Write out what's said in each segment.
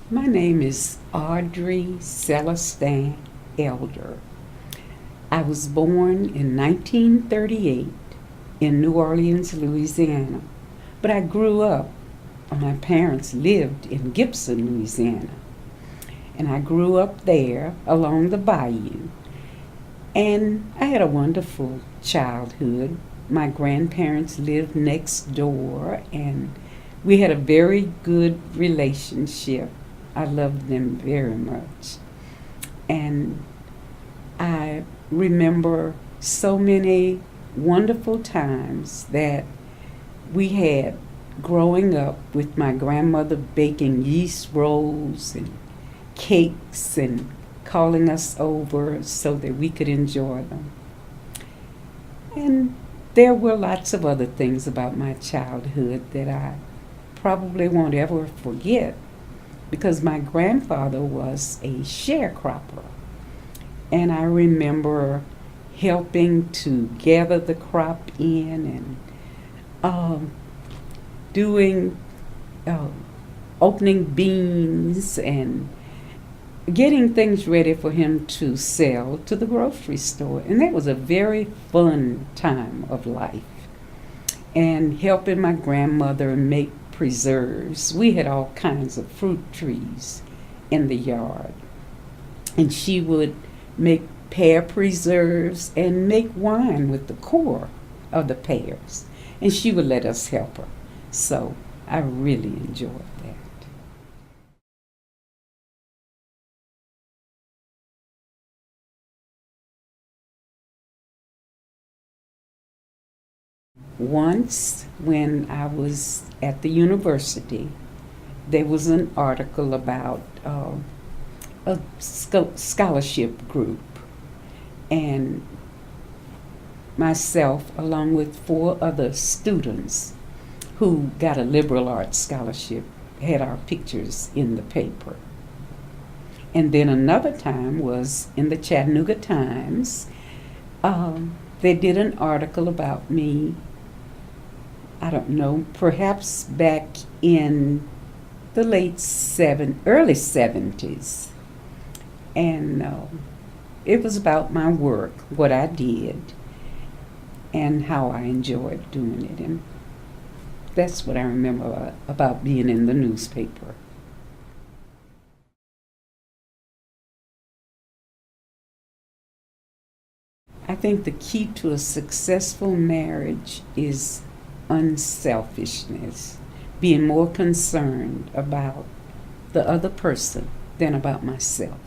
My name is Audrey Celestin Elder. I was born in 1938 in New Orleans, Louisiana, but I grew up, my parents lived in Gibson, Louisiana, and I grew up there along the bayou. And I had a wonderful childhood. My grandparents lived next door, and we had a very good relationship. I loved them very much. And I remember so many wonderful times that we had growing up with my grandmother baking yeast rolls and cakes and calling us over so that we could enjoy them. And there were lots of other things about my childhood that I probably won't ever forget because my grandfather was a sharecropper. And I remember helping to gather the crop in and doing, uh, opening beans and getting things ready for him to sell to the grocery store. And that was a very fun time of life. And helping my grandmother make preserves. We had all kinds of fruit trees in the yard. And she would make pear preserves and make wine with the core of the pears. And she would let us help her. So I really enjoyed that. Once, when I was at the university, there was an article about a scholarship group, and myself, along with four other students who got a liberal arts scholarship, had our pictures in the paper. And then another time was in the Chattanooga Times. They did an article about me, I don't know, perhaps back in the early 70s. And it was about my work, what I did, and how I enjoyed doing it. And that's what I remember about being in the newspaper. I think the key to a successful marriage is unselfishness, being more concerned about the other person than about myself.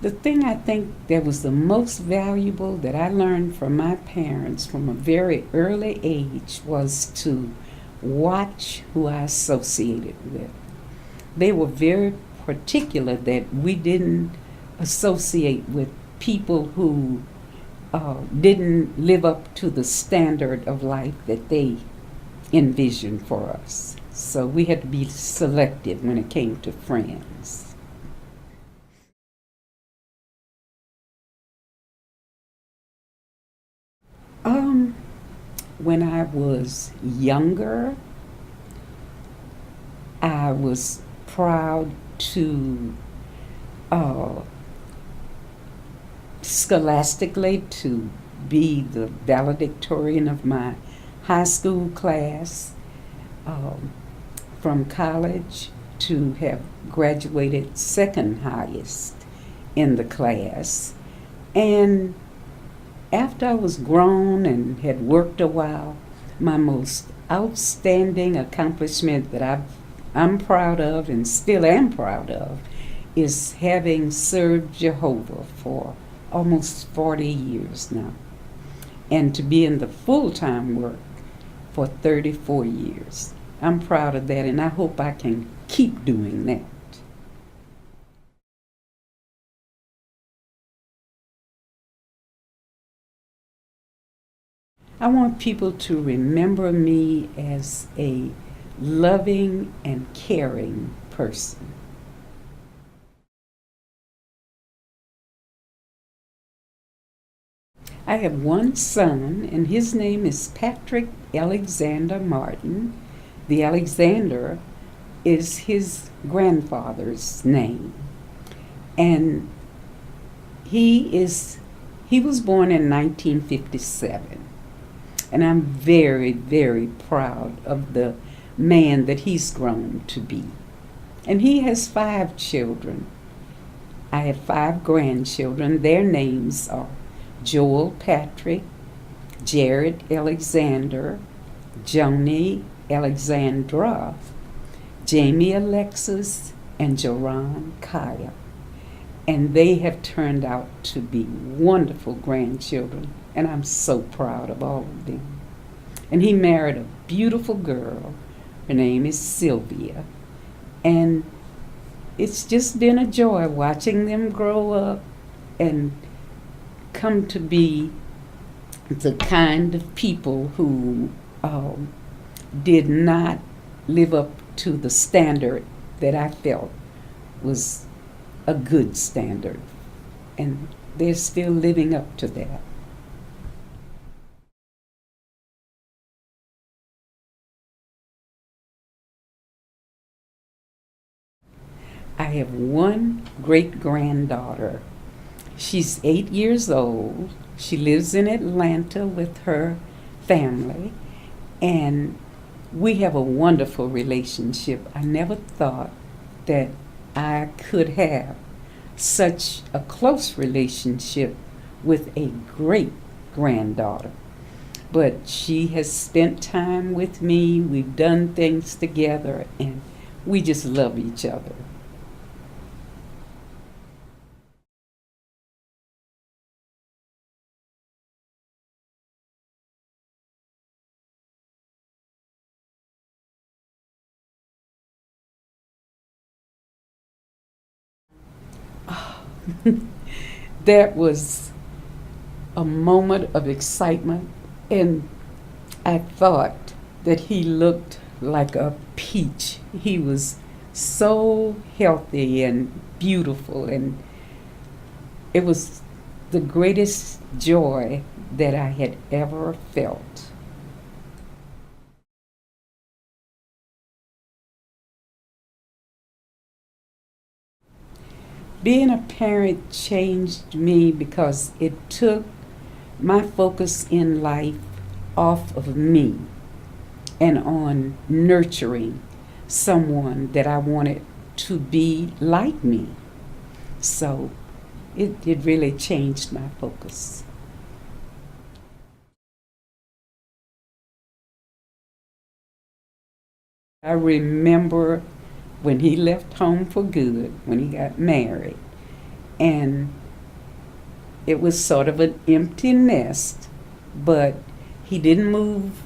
The thing I think that was the most valuable that I learned from my parents from a very early age was to watch who I associated with. They were very particular that we didn't associate with people who didn't live up to the standard of life that they envisioned for us. So we had to be selective when it came to friends. Um, when I was younger, I was proud to uh, scholastically to be the valedictorian of my high school class, um, from college to have graduated second highest in the class. And after I was grown and had worked a while, my most outstanding accomplishment that I'm proud of and still am proud of is having served Jehovah for almost 40 years now, and to be in the full-time work for 34 years. I'm proud of that, and I hope I can keep doing that. I want people to remember me as a loving and caring person. I have one son, and his name is Patrick Alexander Martin. The Alexander is his grandfather's name. And he was born in 1957. And I'm very, very proud of the man that he's grown to be. And he has 5 children. I have 5 grandchildren. Their names are Joel Patrick, Jared Alexander, Joni Alexandra, Jamie Alexis, and Joran Kaya. And they have turned out to be wonderful grandchildren, and I'm so proud of all of them. And he married a beautiful girl. Her name is Sylvia. And it's just been a joy watching them grow up and come to be the kind of people who did not live up to the standard that I felt was a good standard. And they're still living up to that. I have one great-granddaughter. She's 8 years old. She lives in Atlanta with her family, and we have a wonderful relationship. I never thought that I could have such a close relationship with a great-granddaughter. But she has spent time with me. We've done things together, and we just love each other. That was a moment of excitement, and I thought that he looked like a peach. He was so healthy and beautiful, and it was the greatest joy that I had ever felt. Being a parent changed me because it took my focus in life off of me and on nurturing someone that I wanted to be like me. So it really changed my focus. I remember when he left home for good, when he got married, and it was sort of an empty nest, but he didn't move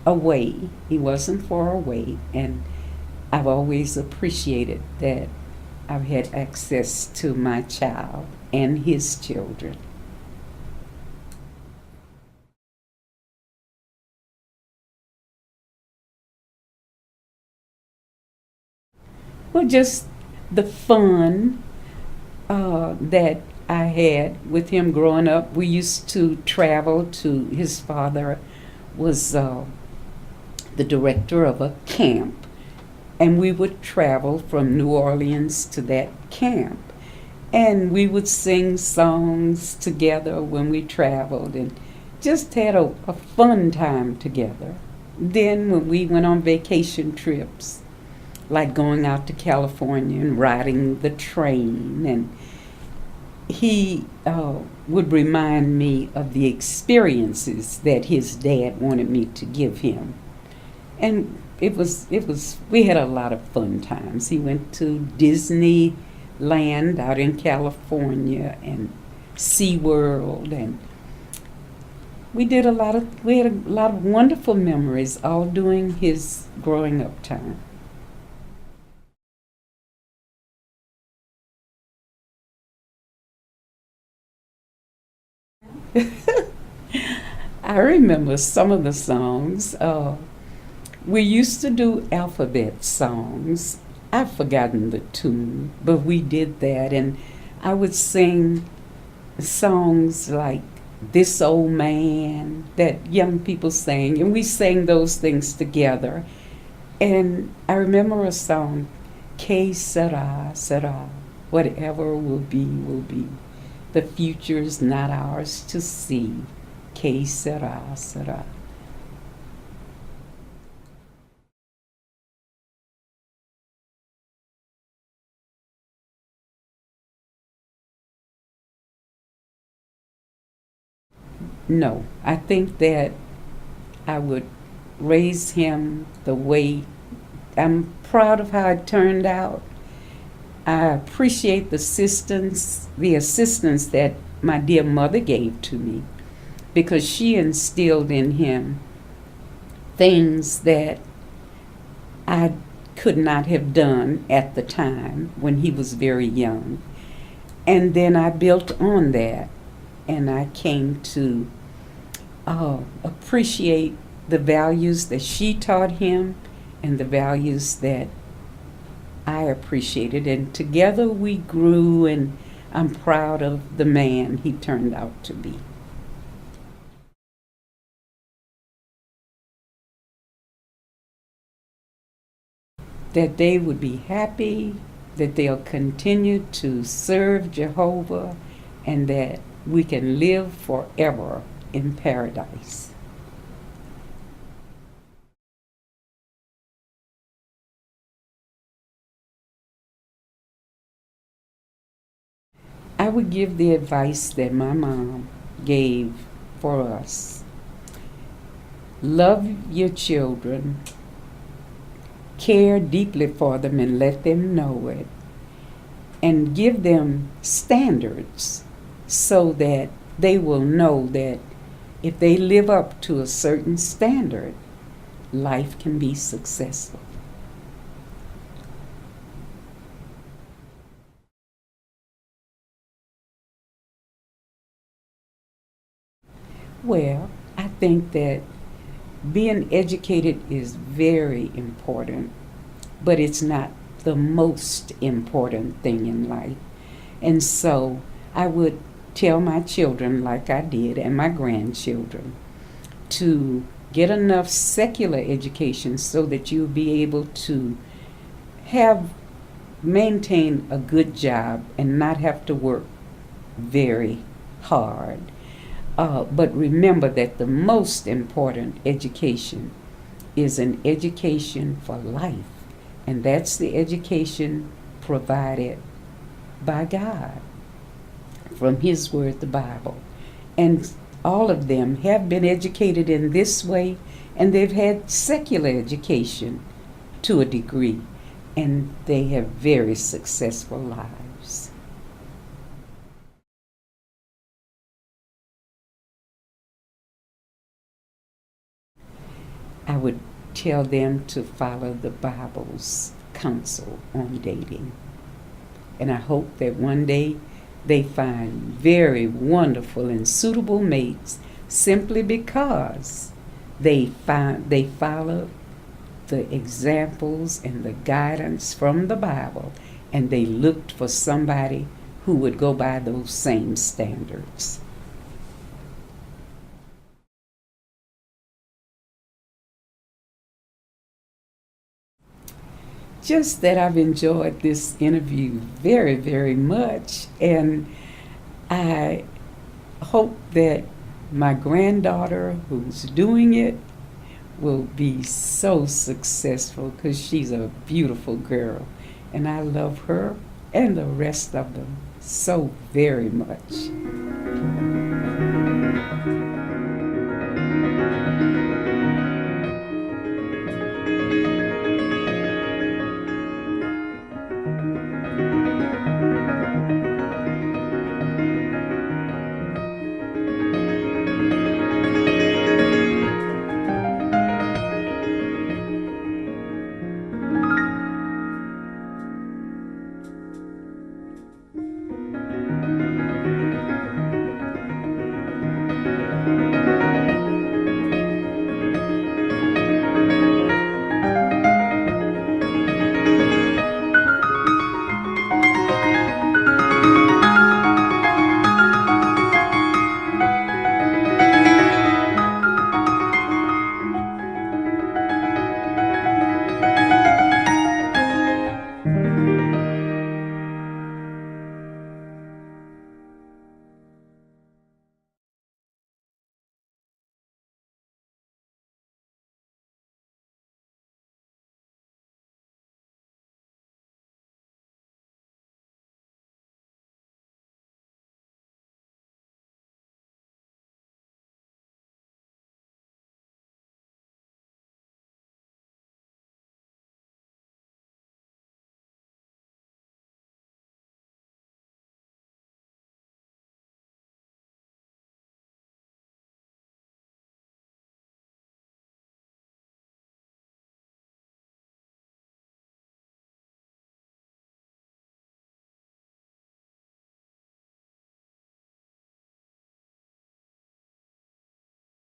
away. He wasn't far away, and I've always appreciated that I've had access to my child and his children. Well, just the fun that I had with him growing up. We used to travel to, his father was the director of a camp, and we would travel from New Orleans to that camp. And we would sing songs together when we traveled and just had a fun time together. Then when we went on vacation trips, like going out to California and riding the train, and he would remind me of the experiences that his dad wanted me to give him. And we had a lot of fun times. He went to Disneyland out in California and SeaWorld, and we had a lot of wonderful memories all during his growing up time. I remember some of the songs. We used to do alphabet songs. I've forgotten the tune, but we did that, and I would sing songs like This Old Man that young people sang, and we sang those things together. And I remember a song, Que sera, sera, whatever will be, will be. The future's not ours to see. Que sera, sera. No, I think that I would raise him the way I'm proud of how it turned out. I appreciate the assistance that my dear mother gave to me, because she instilled in him things that I could not have done at the time when he was very young. And then I built on that, and I came to appreciate the values that she taught him and the values that I appreciated. And together we grew, and I'm proud of the man he turned out to be. That they would be happy, that they'll continue to serve Jehovah, and that we can live forever in paradise. I would give the advice that my mom gave for us. Love your children, care deeply for them and let them know it, and give them standards so that they will know that if they live up to a certain standard, life can be successful. Well, I think that being educated is very important, but it's not the most important thing in life. And so I would tell my children, like I did, and my grandchildren, to get enough secular education so that you'll be able to maintain a good job and not have to work very hard. But remember that the most important education is an education for life, and that's the education provided by God from His Word, the Bible. And all of them have been educated in this way, and they've had secular education to a degree, and they have very successful lives. I would tell them to follow the Bible's counsel on dating. And I hope that one day they find very wonderful and suitable mates simply because they follow the examples and the guidance from the Bible, and they looked for somebody who would go by those same standards. Just that I've enjoyed this interview very, very much, and I hope that my granddaughter who's doing it will be so successful, because she's a beautiful girl, and I love her and the rest of them so very much.